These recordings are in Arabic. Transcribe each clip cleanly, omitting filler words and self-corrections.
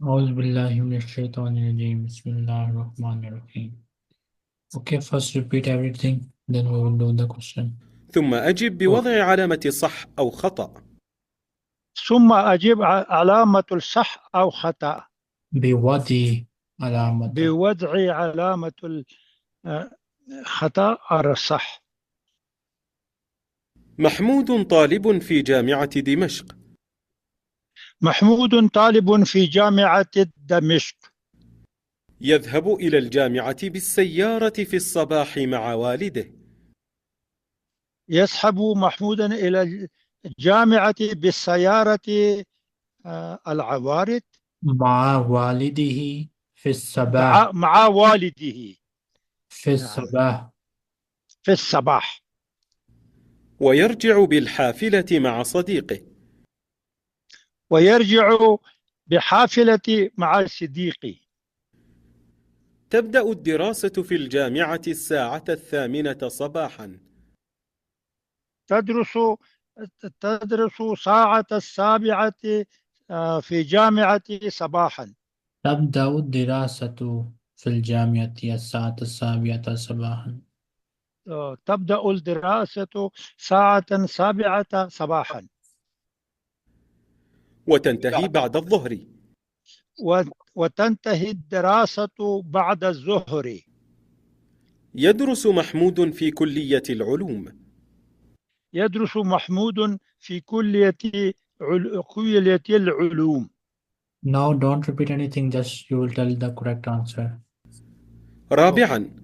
أعوذ بالله من الشيطان الرجيم بسم الله الرحمن الرحيم. Okay, first repeat everything, then we will do the question. ثم أجب أوكي. بوضع علامة صح أو خطأ. ثم أجيب علامة الصح أو خطأ بوضع علامة. بوضع علامة الخطأ على الصح. محمود طالب في جامعة دمشق. محمود طالب في جامعة دمشق. يذهب إلى الجامعة بالسيارة في الصباح مع والده. يسحب محمودا إلى الجامعة بالسيارة العوارض مع والده في الصباح. مع والده. في نعم، الصباح. في الصباح. ويرجع بالحافلة مع صديقه. ويرجع بحافلة مع صديقي. تبدأ الدراسة في الجامعة الساعة 8 صباحا. تدرس تدرس ساعة 7 في جامعة صباحا. تبدأ الدراسة في الجامعة الساعة 7 صباحا. تبدأ الدراسة ساعة 7 صباحا. وتنتهي بعد الظهر. وتنتهي الدراسة بعد الظهر. يدرس محمود في كلية العلوم. يدرس محمود في كلية العلوم. Now don't repeat anything, just you will tell the correct answer. أوكي. رابعا،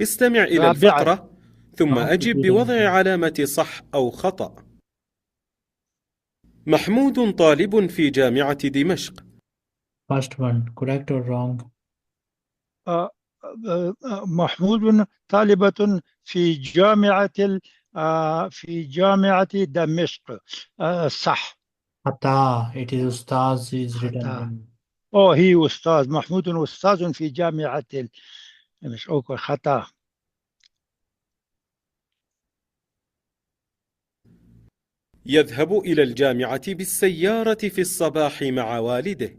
استمع إلى رابعا. الفقرة ثم Don't أجب repeat بوضع anything. علامة صح أو خطأ. محمود طالب في جامعة دمشق. First one, correct or wrong? محمود طالبة في جامعة دمشق. صح. Hata, it is Ustaz is written خطأ. in. هي أستاذ محمود أستاذ في جامعة مش أوكي خطأ. يذهب إلى الجامعة بالسيارة في الصباح مع والده.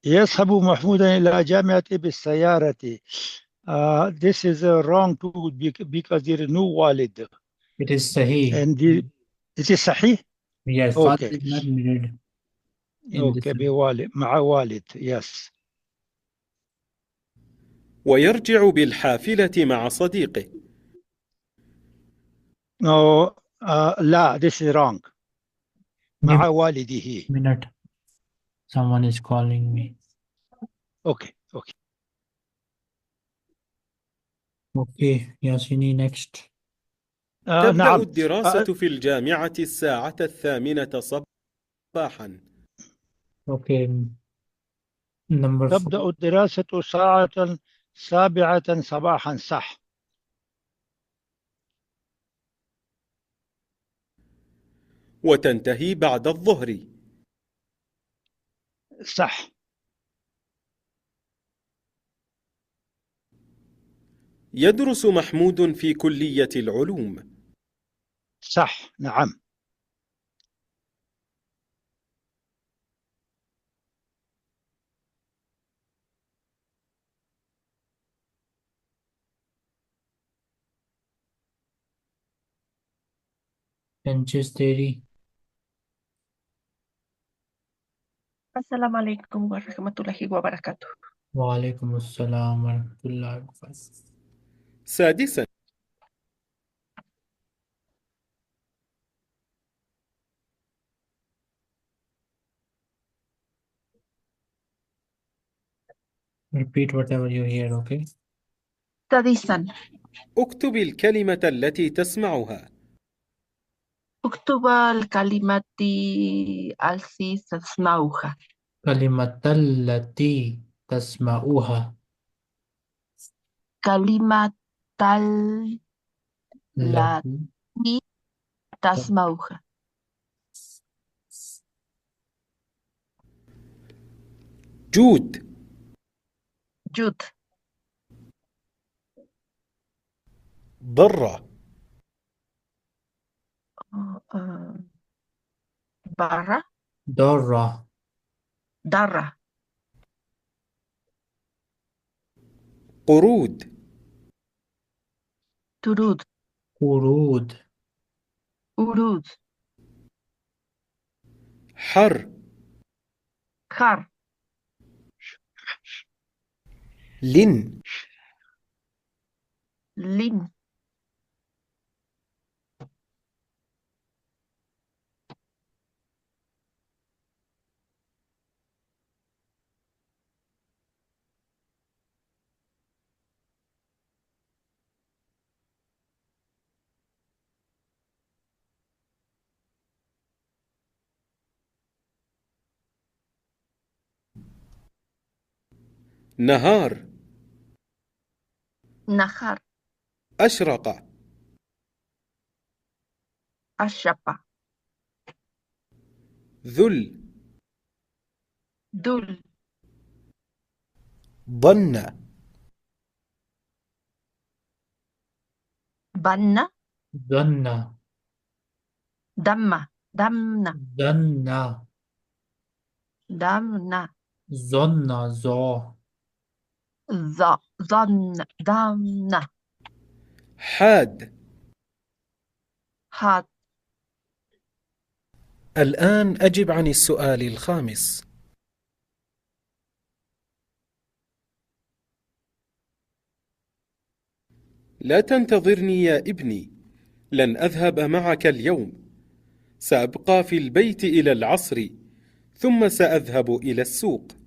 يذهب محمود إلى جامعة بالسيارة. This is wrong too because there is no والد. It is Sahih. and it is صحيح. Yes, father Okay. is not needed in this. Okay, بوالد مع والد. Yes. ويرجع بالحافلة مع صديقه. No, لا, this is wrong. Give مع me والده. a minute. Someone is calling me. Okay, okay. Okay, Yasini, next. تبدأ نعم. الدراسة في الجامعة الساعة 8 صباحا. Okay, number four. تبدأ الدراسة ساعة 7 صباحا. صح. وتنتهي بعد الظهر. صح. يدرس محمود في كلية العلوم. صح. نعم. Benches theory. السلام عليكم ورحمة الله وبركاته. Wa alaikum assalam wa rahmatullahi wa barakatuh. سادسا، Repeat whatever you hear, okay? سادسا، اكتب الكلمة التي تسمعها. اكتب الكلمات التي تسمعها. كلمة التي تسمعوها. كلمة التي التي تسمعها. جود. جود. ضرة. آه، barra, درة darra, قرود turud, قرود urud, حر jar, لن lin, نهار nahar, أشرق ashapa, ذل dul, ظن banna, ظن damma, damna, ظن damna, ظن ظا damna, حاد. had, الآن أجب عن السؤال الخامس. لا تنتظرني يا ابني، لن أذهب معك اليوم، سأبقى في البيت إلى العصر، ثم سأذهب إلى السوق.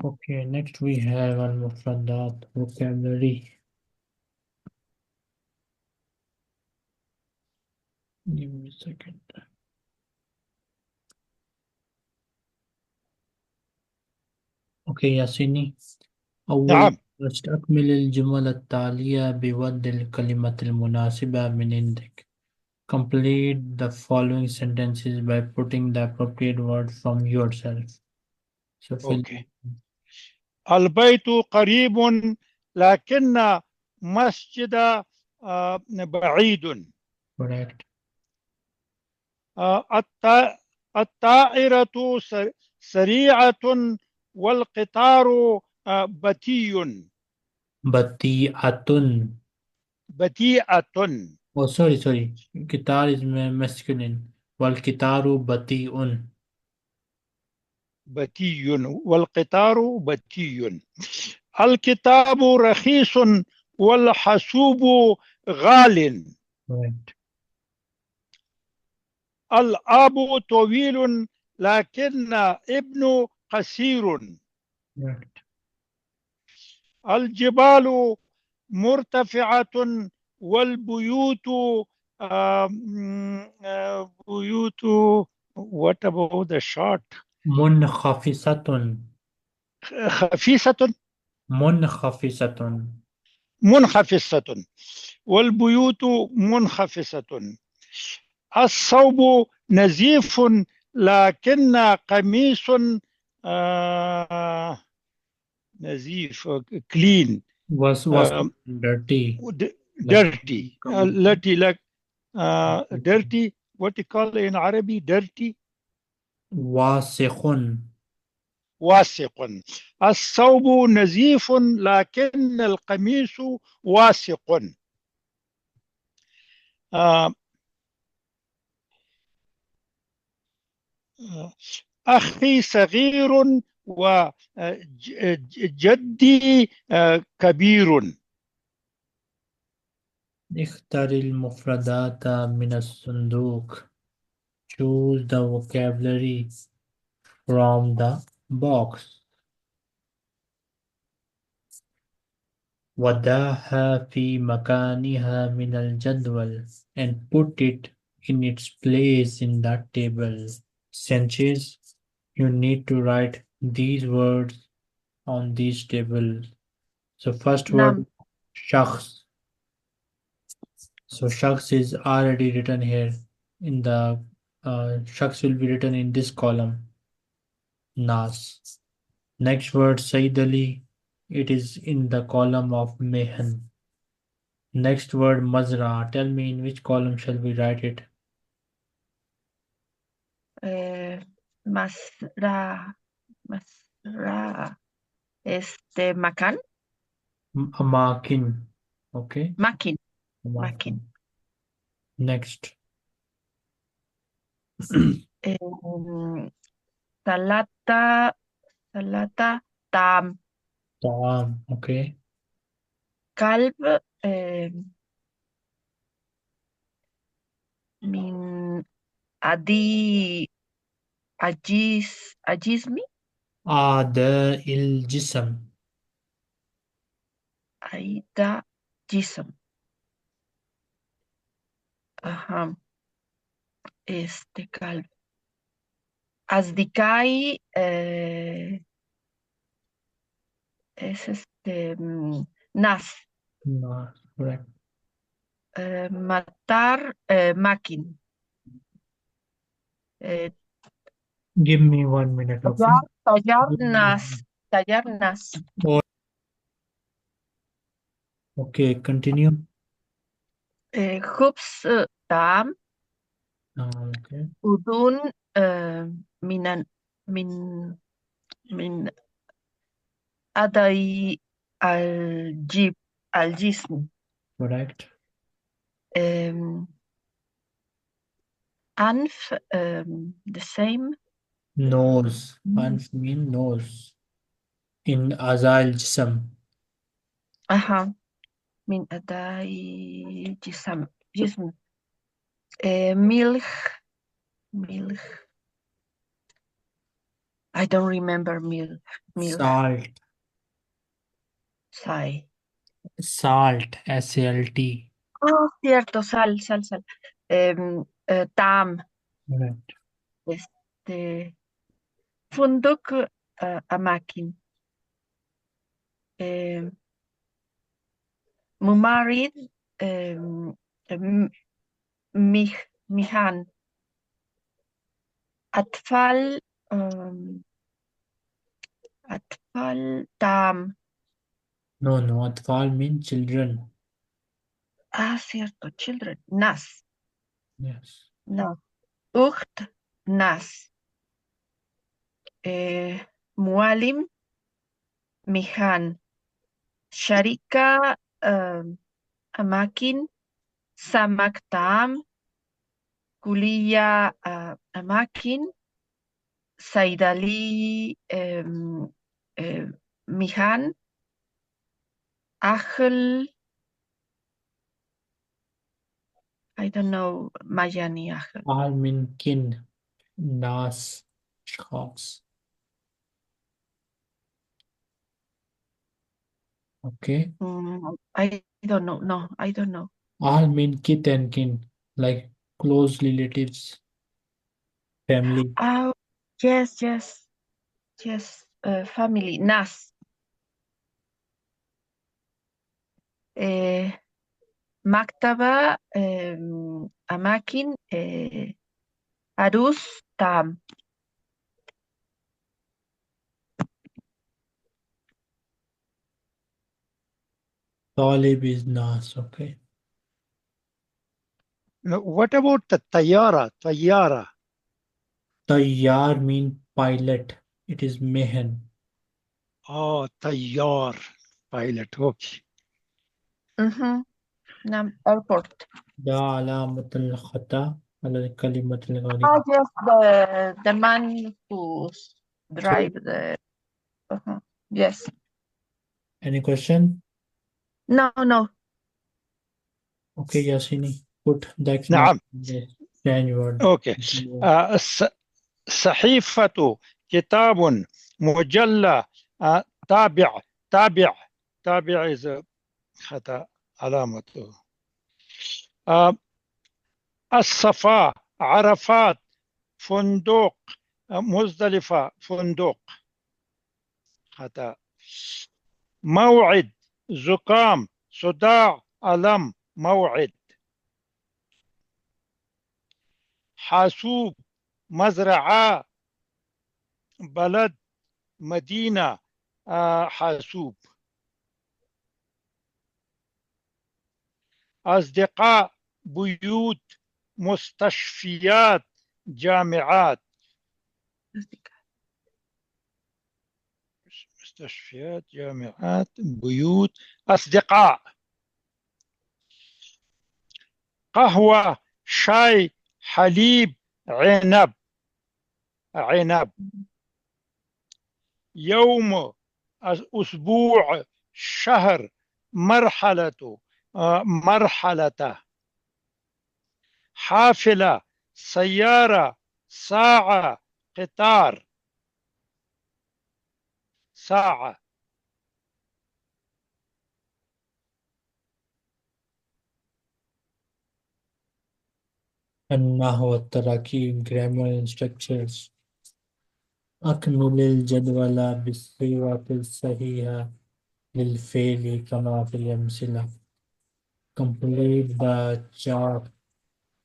Okay, next we have المفردات vocabulary. Give me a second. Okay, ياسيني. أول نعم. استكمل الجمل التالية بوضع الكلمة المناسبة من عندك. Complete the following sentences by putting the appropriate word from yourself. So fill أوكي. البيت قريب لكن مسجد بعيد. correct. الطائرة سريعة والقطار بطيء. بطيئة. بطيئة. Oh, sorry. Guitar is masculine. والقطار بطيء. بطيء والقطار بطيء. الكتاب رخيص والحاسوب غال. Correct. الأب طويل لكن ابن قصير. Correct. الجبال مرتفعة والبيوت بيوت. what about the short؟ منخفضة. خفيفة. منخفضة. منخفضة والبيوت منخفضة. الثوب نظيف لكن قميص نظيف clean. Was dirty. dirty. التي لك dirty. what you call in عربي dirty؟ واسخ. واسق. الثوب نظيف لكن القميص واسق. أخي صغير وجدي كبير. اختر المفردات من الصندوق. Choose the vocabulary from the box. وضعها في مكانها من الجدول and put it in its place in the table. Sanchez, you need to write these words on this table. So first word, nam, shakhs. So shakhs is already written here in the shakhs will be written in this column. Nas. Next word, Said Ali. It is in the column of Mehan. Next word, Mazra. Tell me in which column shall we write it? Masra. Masra. Makan. Amakin. Okay. Makin. Amakin. Makin. Next. Salata. Salata. Tam. Taam. Okay. Kalb. Min Adi. Ajismi. Ada il Jism. Aida Jism. Ajá. Kalb. Azdikai es Nas. No, correct. Matar Makin. Give me 1 minute, okay? Tallar Give me Nas. Tallar Nas. Okay, continue. Hubs Tam. Okay. Udun Min Min Adai al Jism. Correct. Anf the same. Nose. Anf mean nose. In Azal Jism. Ajá. Min Adai Jism. Milk. I don't remember milk. Salt. Sai. Salt. S-A-L-T. Oh, cierto, sal. Tam. Correct. Funduk Amakin. Mumarid Mihan. Atfal Tam. No, Atfal mean children. Cierto, children. Nas. Yes. No. Ucht Nas. Mualim Mihan. Sharika Amakin. Samak Tam. Kuliya Amakin. Saidali Mihan. Ahl. I don't know. Mayani Ahl. Al mean kin. Nas. Shops. Okay. I don't know. No, I don't know. Al mean kith and kin. Like close relatives. Family. Oh, yes. Family. Nas. Maktaba. Amakin. Arus. Tam. Talib is Nas. Okay. Now, what about the Tayyara? Tayyara. Tayyar mean pilot. It is Mehen. Oh, Tayyar. Pilot. Okay. Nam airport. Da alamat al-khata ala kalimat al-gharib. Yes, the man who drive the. Yes. Any question? No. Okay, Yasini. Put the نعم. change word. Okay. صحيفة كتاب مجلة تابع is خطأ علامته. الصفا عرفات فندق مزدلفة فندق خطأ. موعد زكام صداع ألم موعد. حاسوب مزرعة بلد مدينة حاسوب. أصدقاء، بيوت، مستشفيات، جامعات. مستشفيات، جامعات، بيوت، أصدقاء. قهوة، شاي، حليب، عنب. عنب. يوم، أسبوع، شهر، مرحلة، مرحلة. حافلة، سيارة، ساعة، قطار. ساعة. النحو والتراكيب grammar and structures. أكمل الجدول بالصيغة الصحيحة للفعل كما في الأمثلة. Complete the chart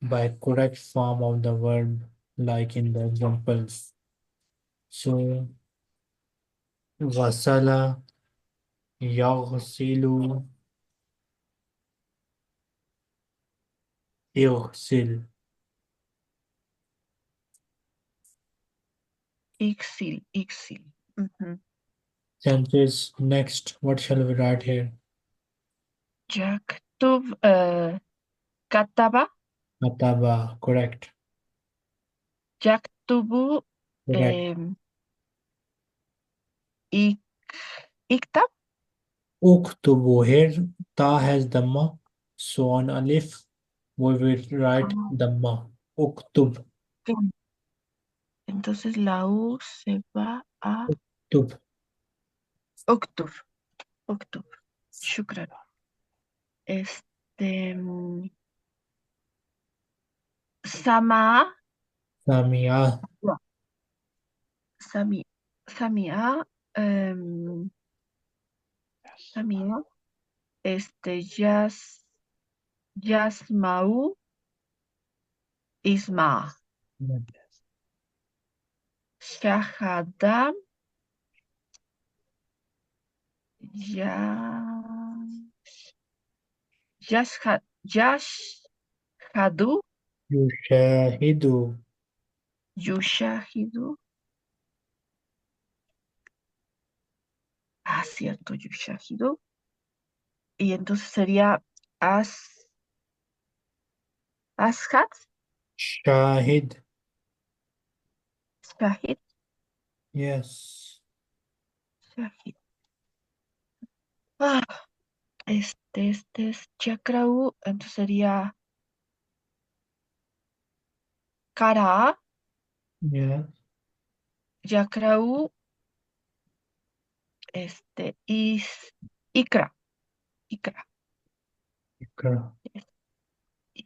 by correct form of the verb like in the examples. So, غسل، يغسل، يغسل. إكسل إكسل. Mhm. Sentences next. What shall we write here? يكتب كتب. Mataba. Correct. يكتب. Correct. إك اكتب. Uktubu. Here, ta has dhamma. So on alif, we will write dhamma. Uktub. Entonces la U se va a Tub. اكتب. اكتب. شكرا. mm, سمع. Samia. سمع. سمع. سمع. يسمع. اسمع. شهد. ي- يشهد. يشهد. Yushahidu. يشاهد. Cierto, يشاهد. Y entonces sería ashat. Shahid. Shahid. Yes. Shahid. Ah, este es chakrau, entonces sería kara. Yes. Chakrau, ikra. Ikra. Ikra.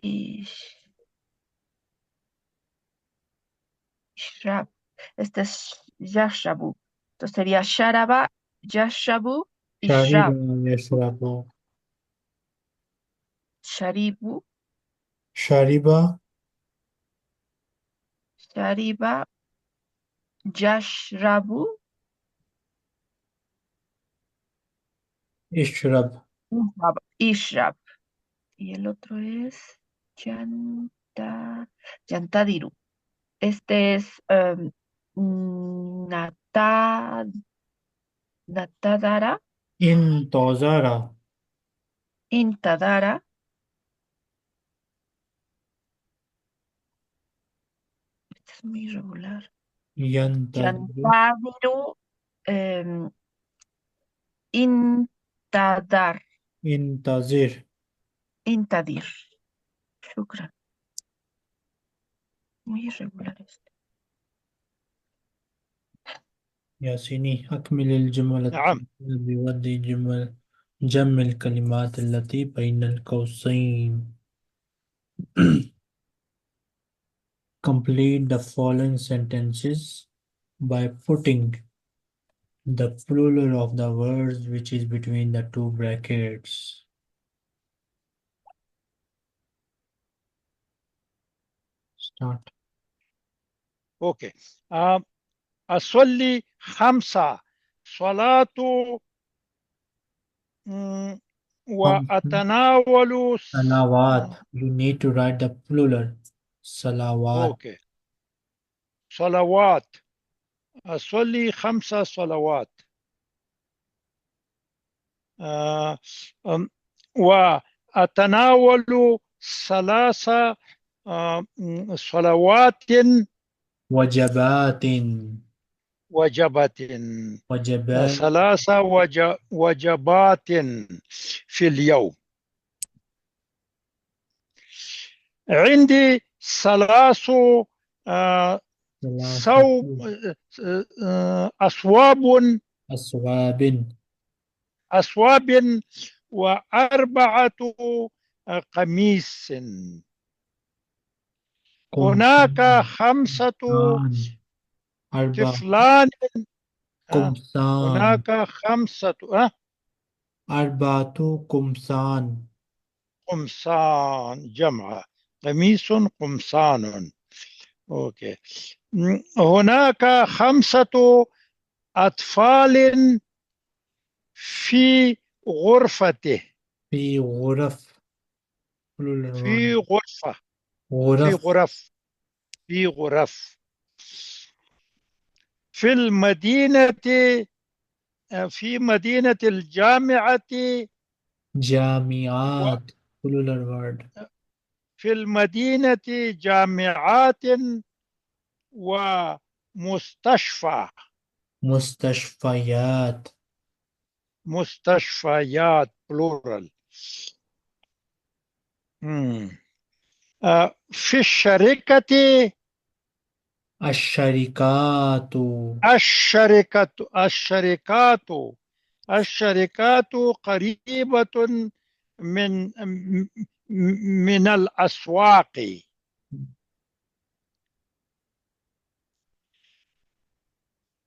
Ish, ishrab. Este es yashabu. Entonces sería sharaba, yashabu, Shariba ishrab. yashrabu. Sharibu, Shariba. shariba, yashrabu, Ishrab. ishrab. Y el otro es Yantadiru. Este es Natadara, Intozara. Intadara, este es muy irregular. Yantadiru. Yantadiru, Intadar, Intazir. Intadir. Shukran. Muy irregular este. ياسيني أكمل الجمل نعم. بوضع جمل جمع الكلمات التي بين القوسين. Complete the following sentences by putting the plural of the words which is between the two brackets. Start. أوكي. أصلي 5 صلاة وأتناول Salawat. You need to write the plural. Salawat. أوكي صلوات أصلي 5 صلوات وأتناول 3 صلوات وجبات. وجبات وجبات. 3 وجبات في اليوم عندي 3 ثلاثة أصواب أصواب. أصواب و4 قميص هناك 5 قمصان. أربع طفلان قمصان. هناك 5 أربعة قمصان. قمصان جمع قميص قمصان أوكي هناك 5 أطفال في غرفته في غرف. في غرفة في غرف. غرف في غرف في المدينة في مدينة الجامعة جامعات. plural word. في المدينة جامعات ومستشفى مستشفيات. مستشفيات plural في الشركة الشركات. الشركات الشركات قريبة من من الأسواق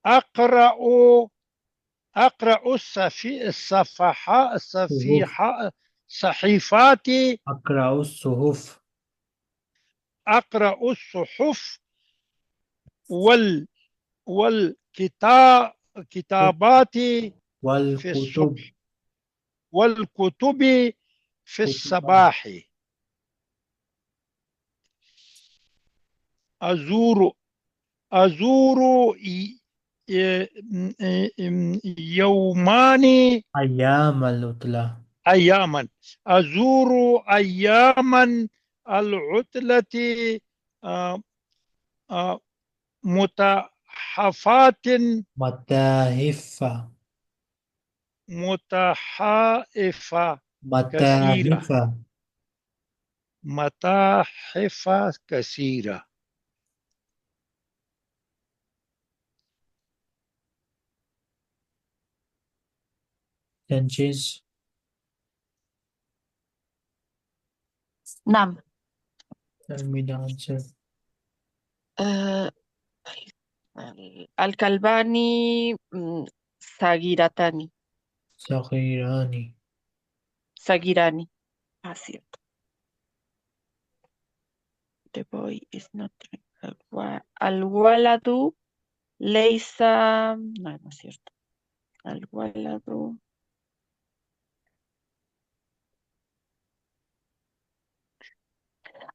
أقرأ صحف. صحيفات أقرأ الصحف. أقرأ الصحف والكتابات في والكتب. الصبح والكتب في كتبا. الصباح أزور أزور يومان أيام العطلة. أياما أزور أياما العطلة آه، متحفات متاحف. متحائف كثيرة متاحف. متاحف كثيرة Tenses. نعم. Tell me the answer. آه، الكلبان صغيرتان صغيران. صغيران cierto. The boy is not الولد ليس no, no es cierto. الولد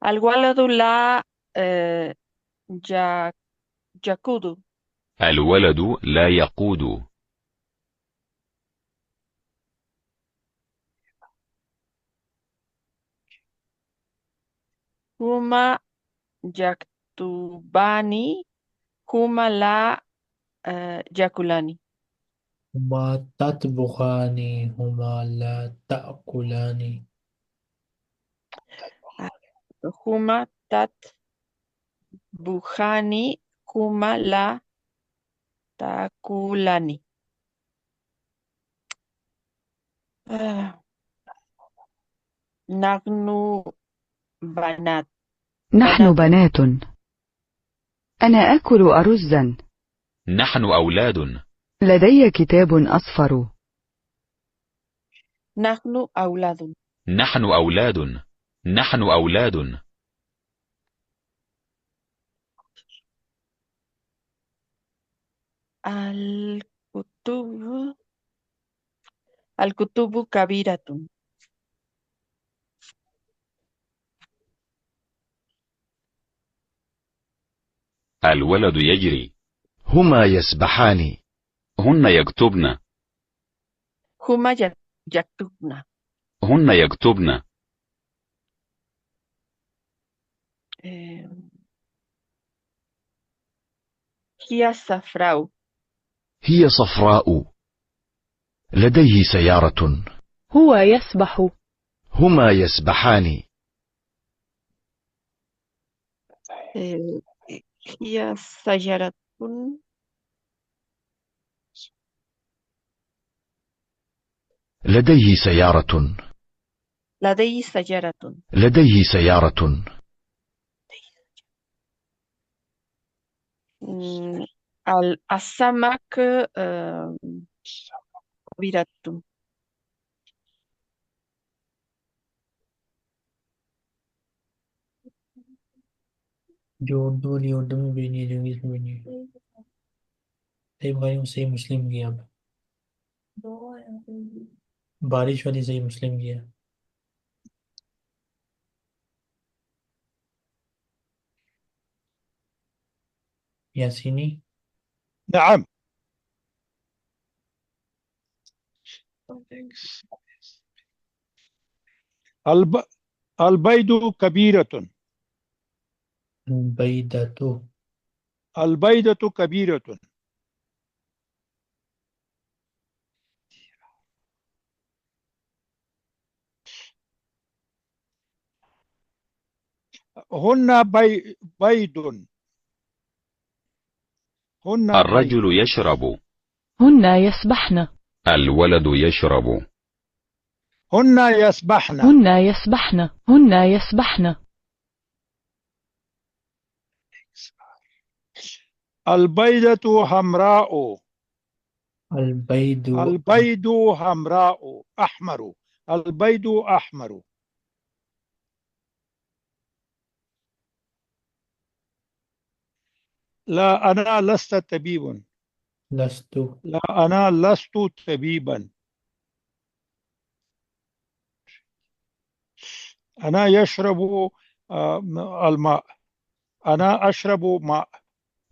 الولد لا آه، يا- يقود الولد لا يقود. هما يكتبان هما لا يأكلان هما تطبخان. هما لا تأكلان. هما تطبخان هما لا تأكلان آه، نحن بنات نحن بنات بنات. أنا آكل أرزا. نحن أولاد. لدي كتاب أصفر. نحن أولاد نحن أولاد. نحن أولاد. الكتب الكتب كبيرة الولد يجري. هما يسبحان. هن يكتبن. هما يكتبن. هن يكتبن. هي صفراء. هي صفراء. لديه سيارة. هو يسبح. هما يسبحان. هي شجرة. لديه سيارة. لديه شجرة. لديه سيارة. السمك كبيرة. जो उर्दू वाली उर्दू में भी नहीं है, जो इंग्लिश में भी नहीं है। सही बुखारी में सही मुस्लिम की अब बारिश वाली सही मुस्लिम की है। यासीनी نعم. البيض كبيرة. बैदतो البيضة كبيرة. هن بيض. هن الرجل بيض. يشرب. هن يسبحن. الولد يشرب. هن يسبحن. هن يسبحن. هن يسبحن. البيضة حمراء. البيض البيض حمراء أحمر. البيض أحمر. لا أنا لست طبيبا. لست لا أنا لست طبيبا. أنا يشرب الماء. أنا أشرب ماء.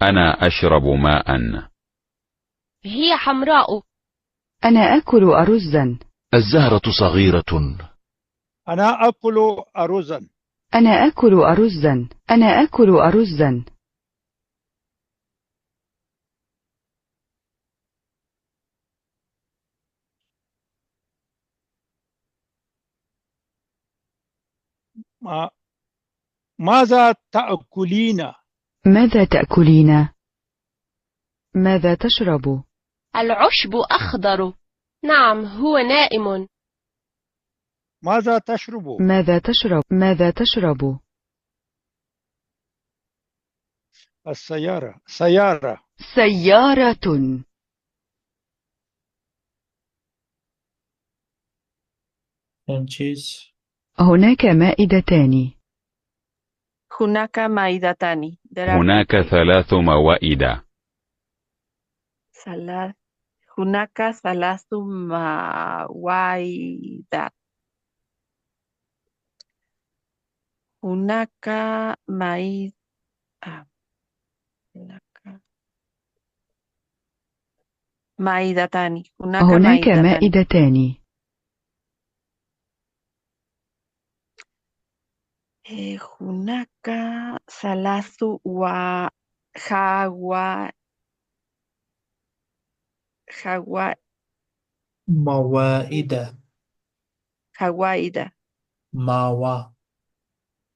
أنا أشرب ماء. هي حمراء. أنا آكل أرزا. الزهرة صغيرة. أنا أكل أرزا. أنا آكل أرزا. أنا آكل أرزا. ماذا تأكلين؟ ماذا تأكلين؟ ماذا تشرب؟ العشب أخضر. نعم هو نائم. ماذا تشرب؟ ماذا تشرب؟ ماذا تشرب؟ السيارة. سيارة. سيارة. فرانشيس هناك مائدتان. هناك مائدتان. هناك 3 موائد. هناك 3 موائد. هناك مائدتان. هناك مائدتان. هناك 3 موائد موائد.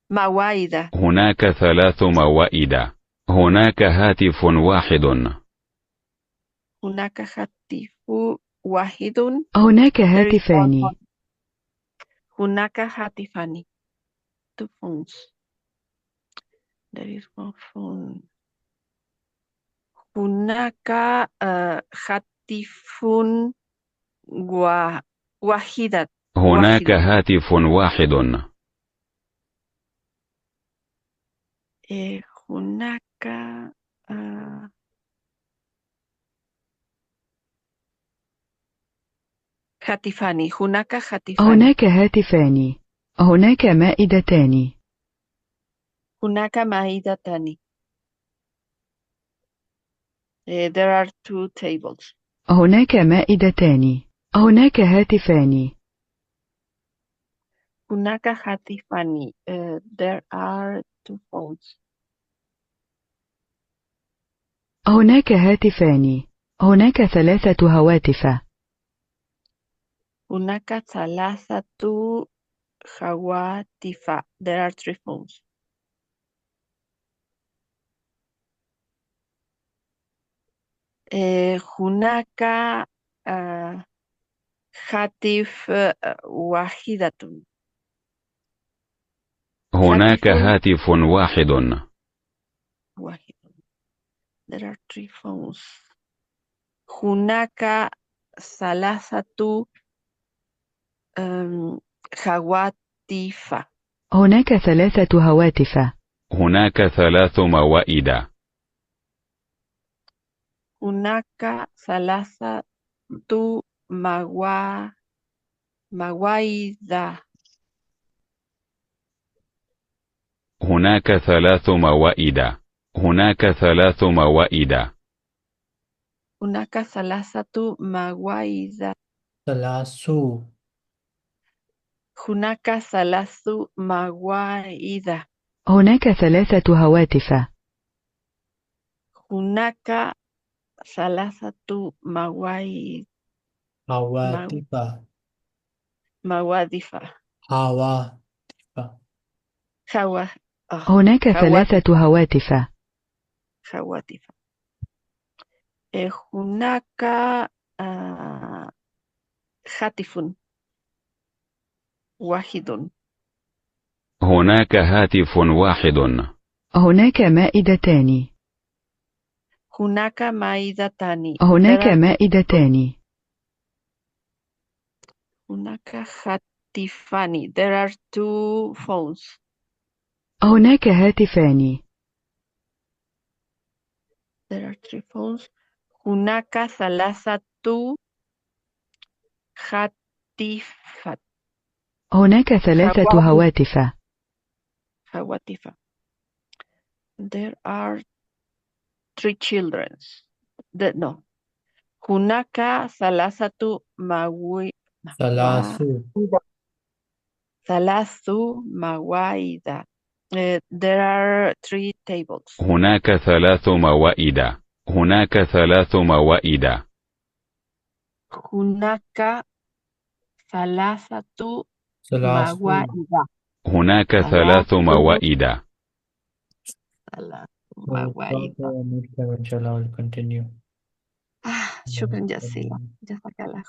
موائد. هناك 3 موائد. هناك هاتف واحد. هناك هاتف واحد. هناك هاتفان. هناك هاتفان. Two phones. There is one phone. هناك هاتف واحدة. هناك هاتف واحد. هناك هاتفان. هناك هاتفان. هناك هاتفان. هناك مائدتان. هناك مائدتان. There are two tables. هناك مائدتان. هناك هاتفان. هناك هاتفان. There are two phones. هناك هاتفان. هناك 3 هواتف. هناك 3 هواتف. There are 3 phones. هناك هاتف واحدة. هناك هاتف هاتف واحد. واحد. There are 3 phones. هناك 3 هواتف. هناك 3 هواتف. هناك 3 موائد. هناك 3 مواعيد. هناك 3 موائد. هناك 3 موائد. هناك 3 مواعيد. ثلاث. هناك 3 مواعيد. هناك 3 هواتف. هناك 3 مواعيد. هواتف. موادف. هواتف. هناك 3 هواتف. هواتف. هناك هاتف واحد. هناك هاتف واحد. هناك مائدتان. هناك مائدتان. هناك مائدتان. هناك هاتفان. There are 2 phones. هناك هاتفان. There are 3 phones. هناك 3 هاتفات. هناك 3 هواتف. هواتف. There are 3 children. No. هناك 3 ثلاث. 3 مواعيد. There are 3 tables. هناك 3 موائد. هناك 3 موائد. هناك 3 ثلاث. مواعيد. هناك 3 موائد. 3 So, مواعيد. next time, inshallah, we'll continue. شكرا جزيلا. جزاك الله خير.